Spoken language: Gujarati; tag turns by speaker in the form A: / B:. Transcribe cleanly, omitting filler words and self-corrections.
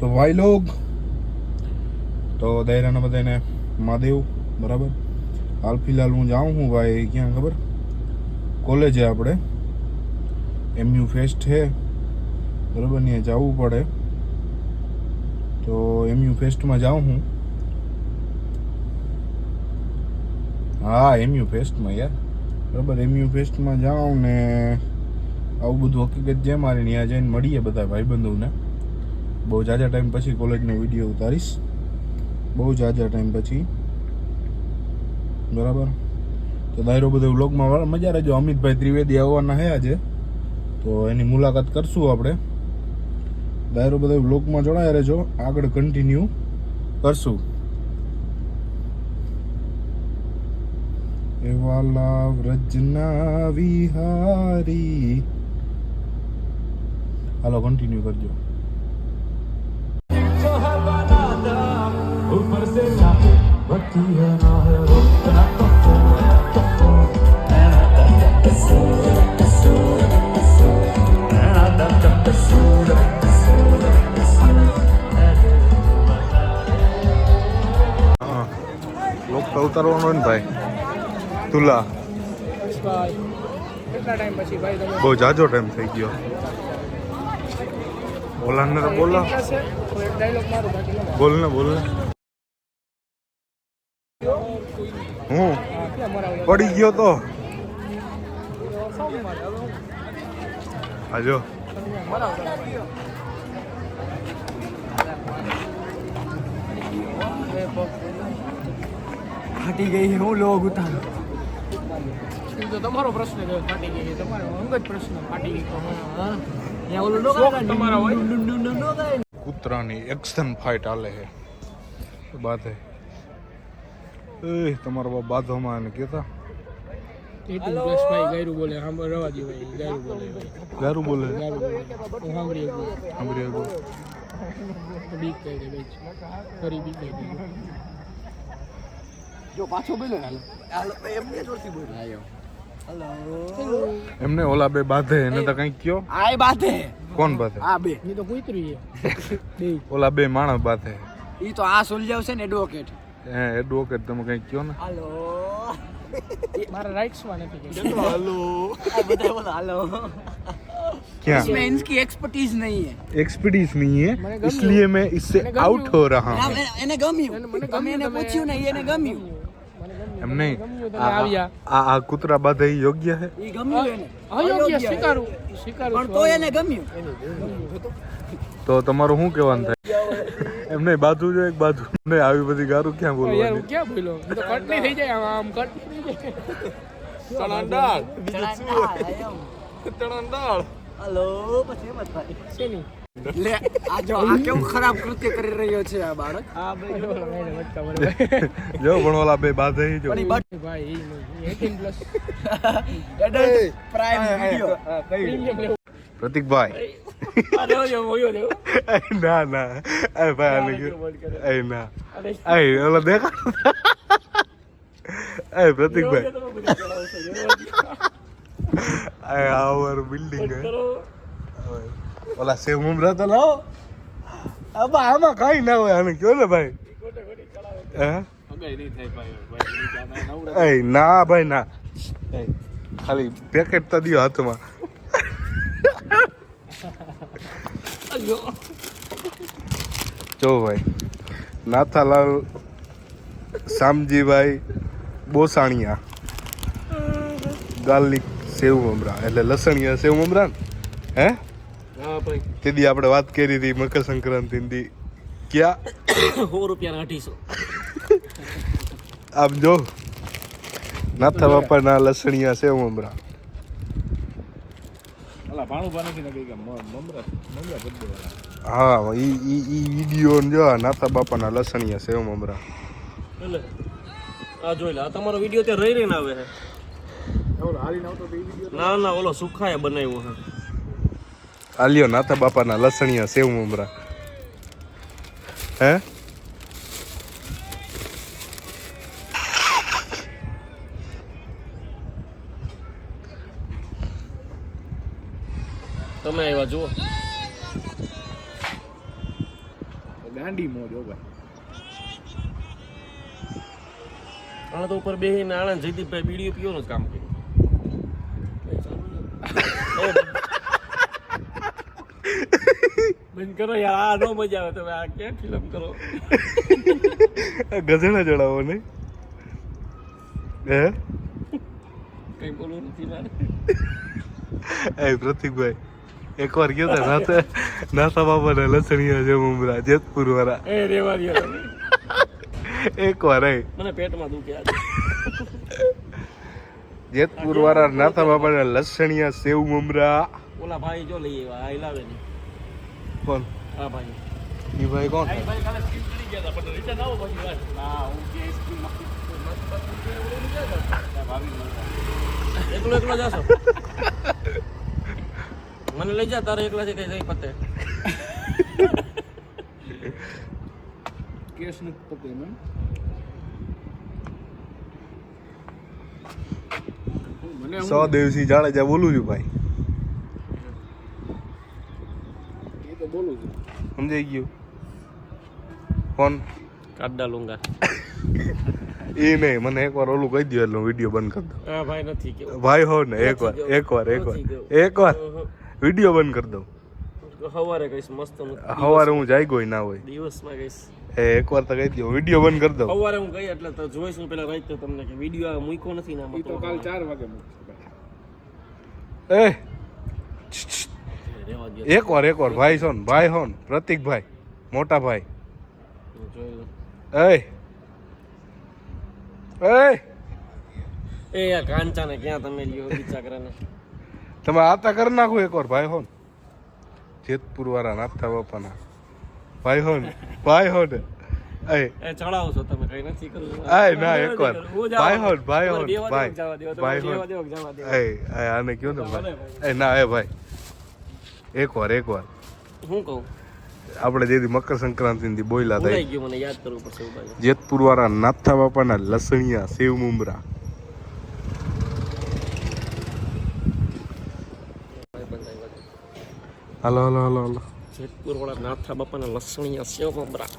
A: તો ભાઈ લોગ તો દાયરાના બધાને મહાદેવ બરાબર. હાલ ફિલહાલ હું જાઉં હું ભાઈ ક્યાં ખબર કોલેજે આપણે MU ફેસ્ટ છે બરાબર, ત્યાં જવું પડે. તો MU ફેસ્ટમાં જાઉં હું. હા MU ફેસ્ટમાં યાર બરાબર. MU ફેસ્ટમાં જાઉં ને આવું બધું હકીકત જે મારી ત્યાં જઈને મળીએ બધા ભાઈબંધોને. બહુ ઝાઝા ટાઈમ પછી કોલેજનો વિડીયો ઉતારીશ, બહુ ઝાઝા ટાઈમ પછી બરાબર. તો દાયરો બધો વ્લોગમાં મજા રહેજો. અમિતભાઈ ત્રિવેદી આવવાના છે આજે, તો એની મુલાકાત કરશું આપણે. દાયરો બધો વ્લોગમાં જોડાયા રહેજો, આગળ કન્ટિન્યુ કરશું. એવાલા વ્રજના વિહારી, હાલો કન્ટિન્યુ કરજો. ऊपर से बत्ती है ना है रोकना लोग तो उतारવાનો ને ભાઈ તુલા કેટલા ટાઈમ પછી ભાઈ તમે બહુ જાજો ટાઈમ થઈ ગયો. બોલાને તો બોલો, એક ડાયલોગ મારો બાકી બોલ ને હું પડી ગયો તો આજો
B: ફાટી ગઈ હું લોગ ઉતારો.
C: તો તમારો પ્રશ્ન છે, ફાટી ગઈ તમારો અંગત પ્રશ્ન. ફાટી ગઈ
B: ત્યાં ઓલું નો કરે
C: તમારા હોય
A: કૂતરાની એક્શન ફાઇટ હાલે છે. બાત હે એ તમારો બાપ બાધોમાં એને કહેતા
C: એટલું પ્લસ ભાઈ ગાયરું બોલે સાંભળ રવા દે ભાઈ ગાયરું બોલે
A: ગારું બોલે
C: હું સાંભળી
A: સાંભળી
C: બીક કહી દે ભાઈ ફરી બીક કહી દે
B: જો પાછો બોલે હાલો એમને જોરથી બોલ આયો હેલો
A: એમને ઓલા બે બાધે એને તો કંઈક કયો.
B: આય બાધે
A: કોણ બાધે?
B: આ બે
C: ની તો કૂતરી છે બે
A: ઓલા બે માણસ બાધે.
B: ઈ તો આ સુલજાવ છે ને એડવોકેટ.
A: હે એડવોકેટ તમે કંઈક કયો ને.
B: હાલો
C: મારા રાઇટ્સ માં નથી કે
B: हेलो આ બધા બોલો હાલો.
A: क्या
B: इसमें इनकी एक्सपर्टीज नहीं है.
A: एक्सपर्टीज नहीं है, इसलिए मैं इससे आउट हो रहा हूँ.
B: એને ગમ્યું તમે એને પૂછ્યું ને એને ગમ્યું
A: એમ નહીં,
C: આવ્યા
A: આ કૂતરા બાધે ઈ યોગ્ય છે?
B: ઈ ગમ્યું એને
C: અયોગ્ય સ્વીકારું
B: પણ તો એને ગમ્યું.
A: તો તમારું શું કહેવાનું થાય? એમ નહીં, બાજુ જો એક બાજુ નહીં, આવી બધી ગારું ક્યાં
C: યાર હું
A: બોલવાની?
C: ક્યાં બોલ્યો? હું તો કટની થઈ જાય આમ કટની થઈ જાય.
B: હાલો પછી મત ભાઈ
C: શેની?
B: લે આ જો આ કેવું ખરાબ કૃત્ય કરી રહ્યો છે આ બાળક.
C: આ ભાઈ
A: જો પણ ઓલા બે બાધે ઈ જો.
C: ભાઈ 18 plus
B: adult prime video
C: premium લેવું.
A: પ્રતિકભાઈ ના ના એ ભાઈ એ ના એ ઓલા દેખા એ પ્રતિકભાઈ એ આવર બિલ્ડિંગ હે ઓલા સેવ મુમરા તો લાવો. આમાં આમાં કઈ ના હોય, આને કયો ને ભાઈ. હે એ ના ભાઈ ના, ખાલી પેકેટ તો દિયો હાથમાં. જો ભાઈ નાથાલાલ શામજીભાઈ બોસાણિયા ગાર્લિક સેવ મમરા એટલે લસણિયા સેવ મમરા ને હે
C: હા ભાઈ
A: તેદી આપણે વાત કરી હતી મકર સંક્રાંતિ ની. ક્યાં
C: 100 રૂપિયા 250
A: આમ જો નાથા બાપાના લસણિયા સેવ મમરા. હા ઈ વિડીયો જો નાથા બાપાના લસણિયા સેવ મમરા.
D: આ જોઈ લે, આ તમારો વિડિયો તે રહી રહીને આવે છે. ના ના ઓલો સુખાય બનાવ્યો છે.
A: આલ્યો નાથા બાપાના લસણિયા સેવ મમરા. હે
D: તમે આવ્યા જુઓ.
B: ગાંડી મોજ હો ભાઈ.
D: આને તો ઉપર બેહીને આણંદ જયદીપભાઈ બીડીઓ પીવાનું જ કામ કર્યું. બંધ કરો યાર, આ નો મજા આવે. તમે આ ક્યાં ફિલ્મ કરો?
A: ગધેડા ચડાવો ને હે
D: કઈ બોલવું નથી મારે.
A: એ પ્રતિકભાઈ એકવાર ગયો હતા નાસા બાબાના લસણીયા છે મમરા જેતપુર વાળા.
D: એ રેવા દ્યો તમે.
A: એકવાર
D: મને પેટમાં દુખે આજે.
A: જેતપુર વાળા નાથા બાબાના લસણીયા સેવ મમરા.
D: ઓલા ભાઈ જો લઈ આવ્યા, આ લાવે ને.
A: કોણ
D: હા ભાઈ.
A: ઈ ભાઈ કોણ?
D: આ ભાઈ કાલે સ્કીમ કરી ગયા હતા પણ રિટર્ન આવો પછી વાત. હા હું કે સ્કીમ એકલો એકલો જાશો? મને લઈ જા, તારે એકલા છે કઈ કઈ પતે.
B: કેસ નથી પતે એમ. મને
A: સૌદેવસિંહ જાડેજા બોલું છું ભાઈ.
B: એ તો બોલું છું.
A: સમજાઈ ગયું? કોણ?
D: કાડા લુંગા.
A: એ નહીં, મને એકવાર ઓલું કહી દો એટલે વિડીયો બંધ કરી દો.
D: હા ભાઈ નથી કેવું.
A: ભાઈ હો ને એકવાર વિડીયો બંધ કરી દઉં.
D: સવારે કહીશ મસ્ત.
A: સવારે હું જાગ્યો ના હોય.
D: દિવસમાં કહીશ.
A: એકવાર તો કહી દો વિડીયો બંધ કરી દઉં.
D: સવારે હું ગઈ એટલે તો જોઈશું પેલા રાત તમને કે વિડીયો આ મૂક્યો નથી ને
B: એ તો કાલ 4 વાગે મૂકશે.
A: એ
D: રેવા દો.
A: એકવાર ભાઈ સોન પ્રતિકભાઈ મોટા ભાઈ.
D: જોઈ લો. એ આ કાંચાને ક્યાં તમે લ્યો બિચારાને.
A: તમે આતા કરી નાખો એકવાર ભાઈ હોન. જેતપુર વાળા નાથા બાપાના ભાઈ હોન
D: એ ચડાવો છો તમે, કઈ નથી કરવું.
A: ના એકવાર ભાઈ હોન આને કયો ને ભાઈ. ના ભાઈ એકવાર
D: હું કહું
A: આપણે જેથી મકર સંક્રાંતિ થી બોયલા
D: ભૂલાઈ
A: થાય.
D: ગયું, મને યાદ કરવું પડશે એવું ભાઈ.
A: જેતપુર વાળા નાથા બાપાના લસણિયા સેવ મુમરા.
D: જેતપુર વાળા નાથા બાપાના લસણીયા સેવ મમરા.